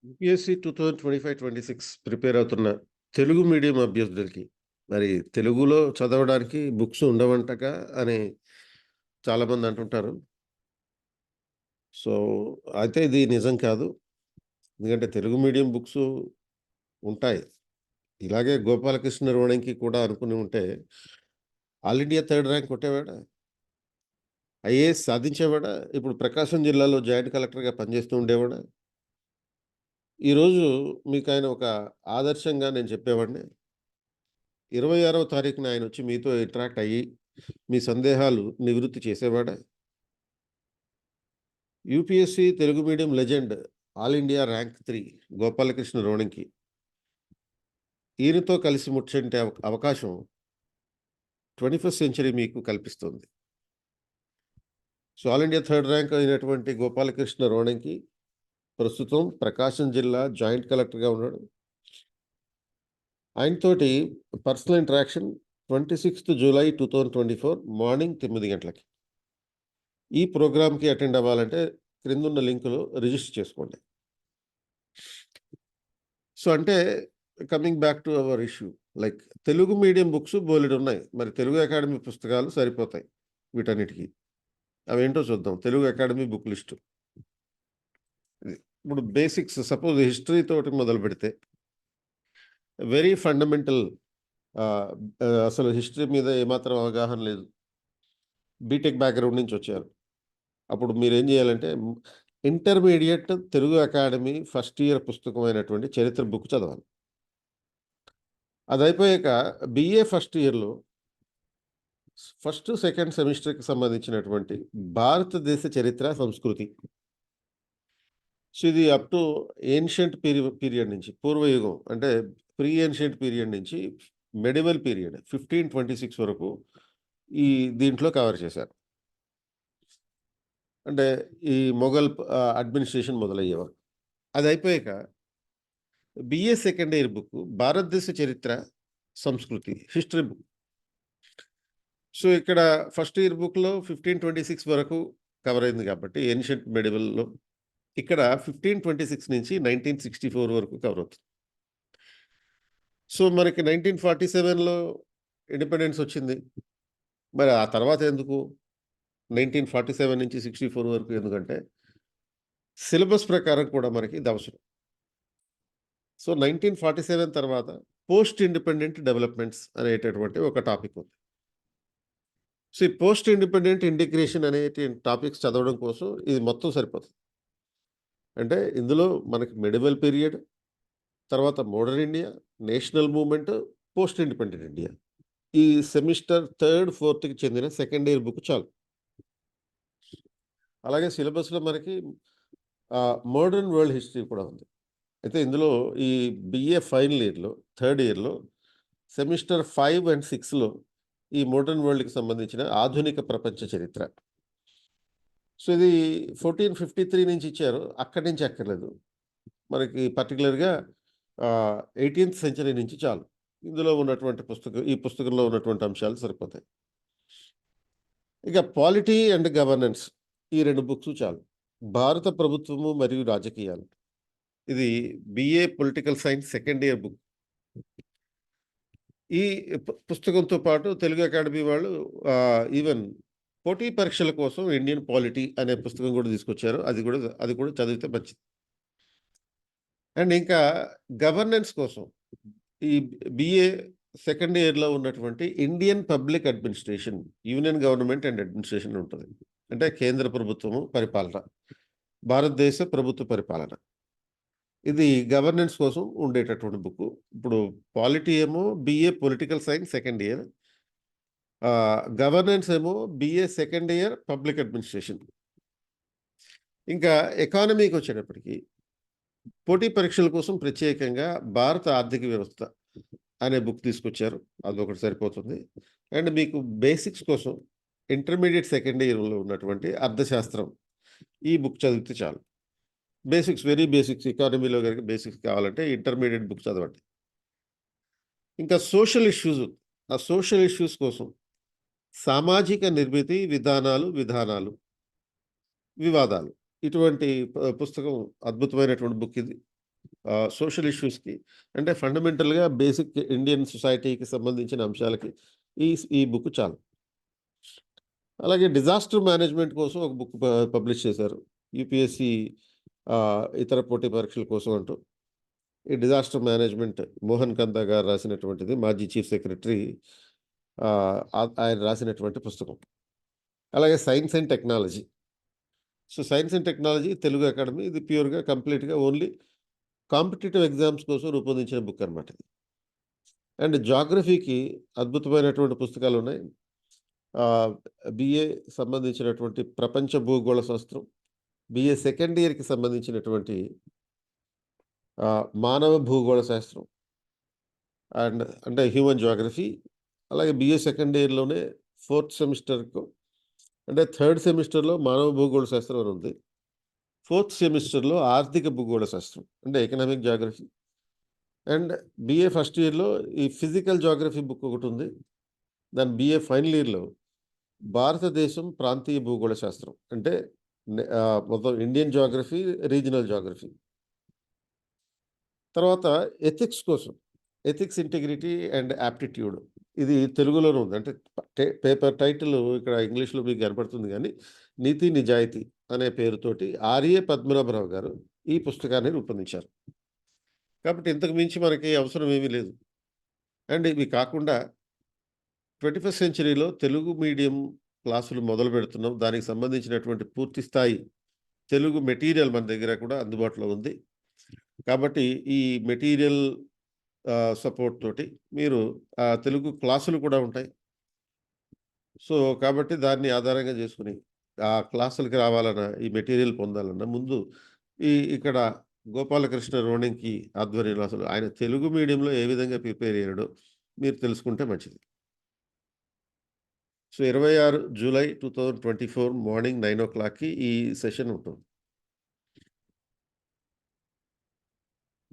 UPSC 2025-26 prepare అవుతున్న Telugu medium అభ్యర్థులకి మరి తెలుగులో చదవడానికి బుక్స్ ఉండవంటగా అని చాలామంది అంటుంటారు. సో, అయితే ఇది నిజం కాదు. ఎందుకంటే తెలుగు మీడియం బుక్స్ ఉంటాయి. ఇలాగే గోపాలకృష్ణ రోణంకి కూడా అనుకుని ఉంటే ఆల్ ఇండియా థర్డ్ ర్యాంక్ కొట్టేవాడా? ఐఏఎస్ సాధించేవాడా? ఇప్పుడు ప్రకాశం జిల్లాలో జాయింట్ కలెక్టర్‌గా పనిచేస్తూ ఉండేవాడా? ఈరోజు మీకాయన ఒక ఆదర్శంగా నేను చెప్పేవాడిని. 26వ తారీఖున ఆయనొచ్చి మీతో ఇంటరాక్ట్ అయ్యి, మీ సందేహాలు నివృత్తి చేసేవాడా? UPSC Telugu medium legend all India rank 3 Gopalakrishna Ronanki. ఈయనతో కలిసి ముచ్చంటే అవకాశం 21st సెంచరీ మీకు కల్పిస్తుంది. So, all India third rank అయినటువంటి గోపాలకృష్ణ రోణంకి ప్రస్తుతం ప్రకాశం జిల్లా జాయింట్ కలెక్టర్‌గా ఉన్నాడు. ఆయనతోటి personal interaction 26th July 2024 morning 9 గంటలకి. ఈ ప్రోగ్రామ్‌కి అటెండ్ అవ్వాలంటే క్రిందున్న లింక్‌లో రిజిస్టర్ చేసుకోండి. సో, అంటే coming back to our issue. Like Telugu medium books బోలెడున్నాయి. మరి తెలుగు అకాడమీ పుస్తకాలు సరిపోతాయి వీటన్నిటికి. అవేంటో చూద్దాం. Telugu academy book list. ఇప్పుడు బేసిక్స్ సపోజ్ హిస్టరీ తోటి మొదలుపెడితే వెరీ ఫండమెంటల్ ఆహ్, అసలు హిస్టరీ మీద ఏమాత్రం అవగాహన లేదు. బీటెక్ బ్యాక్‌గ్రౌండ్ నుంచి వచ్చారు. అప్పుడు మీరేం చేయాలంటే intermediate Telugu academy first year పుస్తకమైనటువంటి చరిత్ర బుక్ చదవాలి. అదయిపోయాక బీఏ ఫస్ట్ ఇయర్‌లో ఫస్ట్, సెకండ్ సెమిస్టర్‌కి సంబంధించినటువంటి భారతదేశ చరిత్ర, సంస్కృతి. సో, ఇది అప్ టు ఏన్షియంట్ పీరియడ్ నుంచి పూర్వయుగం అంటే ప్రీ ఏన్షియంట్ పీరియడ్ నుంచి మెడివల్ పీరియడ్ 1526 వరకు ఈ దీంట్లో కవర్ చేశారు. అంటే ఈ మొఘల్ అడ్మినిస్ట్రేషన్ మొదలయ్యేవారు. అదయిపోయాక బీఏ సెకండ్ ఇయర్ బుక్ భారతదేశ చరిత్ర, సంస్కృతి హిస్టరీ బుక్. సో, ఇక్కడ ఫస్ట్ ఇయర్ బుక్‌లో 1526 వరకు కవర్ అయింది కాబట్టి ఏన్షియంట్ మెడివల్‌లో. ఇక్కడ 1526 నుంచి 1964 వరకు కవర్ అవుతుంది. సో, మనకి 1947లో ఇండిపెండెన్స్ వచ్చింది. మరి ఆ తర్వాత ఎందుకు 1947 నుంచి 64 వరకు ఎందుకంటే సిలబస్ ప్రకారం కూడా మనకి ఇది అవసరం. సో, 1947 తర్వాత పోస్ట్ ఇండిపెండెంట్ డెవలప్‌మెంట్స్ అనేటటువంటి ఒక టాపిక్ ఉంది. సో, ఈ పోస్ట్ ఇండిపెండెంట్ ఇంటిగ్రేషన్ అనేటి టాపిక్స్ చదవడం కోసం ఇది మొత్తం సరిపోతుంది. అంటే ఇందులో మనకి మెడివల్ పీరియడ్, తర్వాత modern India, national movement, post independent India. ఈ సెమిస్టర్ థర్డ్, ఫోర్త్‌కి చెందిన సెకండ్ ఇయర్ బుక్ చాలు. అలాగే సిలబస్‌లో మనకి మోడర్న్ వరల్డ్ హిస్టరీ కూడా ఉంది. అయితే ఇందులో ఈ బీఏ ఫైనల్ ఇయర్‌లో, థర్డ్ ఇయర్‌లో సెమిస్టర్ 5 అండ్ 6లో ఈ మోడర్న్ వరల్డ్‌కి సంబంధించిన ఆధునిక ప్రపంచ చరిత్ర. సో, ఇది 1453 నుంచి ఇచ్చారు. అక్కడి నుంచి అక్కర్లేదు. మనకి పర్టిక్యులర్‌గా 18థ్ సెంచరీ నుంచి చాలు. ఇందులో ఉన్నటువంటి ఈ పుస్తకంలో ఉన్నటువంటి అంశాలు సరిపోతాయి. ఇక పాలిటీ అండ్ గవర్నెన్స్ ఈ 2 బుక్స్ చాలు. భారత ప్రభుత్వము మరియు రాజకీయాలు. ఇది BA political science second year book. ఈ పుస్తకంతో పాటు తెలుగు అకాడమీ వాళ్ళు ఈవెన్ పోటీ పరీక్షల కోసం ఇండియన్ పాలిటీ అనే పుస్తకం కూడా తీసుకొచ్చారు. అది కూడా చదివితే మంచిది. అండ్ ఇంకా గవర్నెన్స్ కోసం ఈ బీఏ సెకండ్ ఇయర్‌లో ఉన్నటువంటి Indian public administration, union government and administration ఉంటది. అంటే కేంద్ర ప్రభుత్వము పరిపాలన. భారతదేశ ప్రభుత్వ పరిపాలన. ఇది గవర్నెన్స్ కోసం ఉండేటటువంటి బుక్కు. ఇప్పుడు పాలిటీ ఏమో BA political science second year. Governance ఏమో BA second year public administration. ఇంకా ఎకానమీకొచ్చేటప్పటికి పోటీ పరీక్షల కోసం ప్రత్యేకంగా భారత ఆర్థిక వ్యవస్థ అనే బుక్ తీసుకొచ్చారు. అదొకటి సరిపోతుంది. అండ్ మీకు బేసిక్స్ కోసం ఇంటర్మీడియేట్ సెకండ్ ఇయర్‌లో ఉన్నటువంటి అర్థశాస్త్రం ఈ బుక్ చదివితే చాలు. బేసిక్స్, వెరీ బేసిక్స్ ఎకానమీలో గనుక బేసిక్స్ కావాలంటే ఇంటర్మీడియేట్ బుక్ చదవండి. ఇంకా సోషల్ ఇష్యూస్, ఆ సోషల్ ఇష్యూస్ కోసం సామాజిక నిర్మితి విధానాలు, వివాదాలు ఇటువంటి పుస్తకం అద్భుతమైనటువంటి బుక్ ఇది. సోషల్ ఇష్యూస్‌కి అంటే ఫండమెంటల్‌గా బేసిక్ ఇండియన్ సొసైటీకి సంబంధించిన అంశాలకి ఈ ఈ బుక్ చాలు. అలాగే డిజాస్టర్ మేనేజ్మెంట్ కోసం ఒక బుక్ పబ్లిష్ చేశారు. యూపీఎస్‌సి ఇతర పోటీ పరీక్షల కోసం అంటూ. ఈ డిజాస్టర్ మేనేజ్మెంట్ మోహన్ కందా గారు రాసినటువంటిది. మాజీ చీఫ్ సెక్రటరీ ఆయన రాసినటువంటి పుస్తకం. అలాగే science and technology. So, science and technology Telugu academy ఇది ప్యూర్‌గా కంప్లీట్‌గా ఓన్లీ కాంపిటీటివ్ ఎగ్జామ్స్ కోసం రూపొందించిన బుక్ అనమాట ఇది. అండ్ జాగ్రఫీకి అద్భుతమైనటువంటి పుస్తకాలున్నాయి. ఆహ్, బీఏ సంబంధించినటువంటి ప్రపంచ భూగోళ శాస్త్రం, బీఏ సెకండ్ ఇయర్‌కి సంబంధించినటువంటి మానవ భూగోళ శాస్త్రం అంటే హ్యూమన్ జియోగ్రఫీ. అలాగే బీఏ సెకండ్ ఇయర్‌లోనే ఫోర్త్ సెమిస్టర్‌కు అంటే థర్డ్ సెమిస్టర్‌లో మానవ భూగోళ శాస్త్రం అని ఉంది. ఫోర్త్ సెమిస్టర్‌లో ఆర్థిక భూగోళ శాస్త్రం అంటే economic Geography. And BA first ఇయర్‌లో ఈ ఫిజికల్ జియోగ్రఫీ బుక్ ఒకటుంది. దాని బీఏ ఫైనల్ ఇయర్‌లో భారతదేశం ప్రాంతీయ భూగోళ శాస్త్రం అంటే మొత్తం ఇండియన్ జియోగ్రఫీ, రీజనల్ జియోగ్రఫీ. తర్వాత ఎథిక్స్ కోసం ఎథిక్స్, ఇంటిగ్రిటీ అండ్ యాప్టిట్యూడ్ ఇది తెలుగులోనే ఉంది. అంటే పేపర్ టైటిల్ ఇక్కడ ఇంగ్లీష్‌లో మీకు కనపడుతుంది గానీ, 'నీతి నిజాయితీ' అనే పేరుతోటి ఆర్ఏ పద్మనాభరావు గారు ఈ పుస్తకాన్ని రూపొందించారు. కాబట్టి ఇంతకు మించి మనకి అవసరం ఏమీ లేదు. అండ్ ఇవి కాకుండా 21st సెంచరీలో తెలుగు మీడియం క్లాసులు మొదలుపెడుతున్నాం. దానికి సంబంధించినటువంటి పూర్తి స్థాయి తెలుగు మెటీరియల్ మన దగ్గర కూడా అందుబాటులో ఉంది. కాబట్టి ఈ మెటీరియల్ సపోర్ట్ తోటి మీరు తెలుగు క్లాసులు కూడా ఉంటాయి. సో, కాబట్టి దాన్ని ఆధారంగా చేసుకొని ఆ క్లాసులకి రావాలన్నా, ఈ మెటీరియల్ పొందాలన్నా ముందు ఇక్కడ గోపాలకృష్ణ రోణంకి ఆధ్వర్యంలో అసలు ఆయన తెలుగు మీడియంలో ఏ విధంగా ప్రిపేర్ అయ్యాడో మీరు తెలుసుకుంటే మంచిది. సో, 26 జూలై 2024 మార్నింగ్ 9:00కి ఈ సెషన్ ఉంటుంది.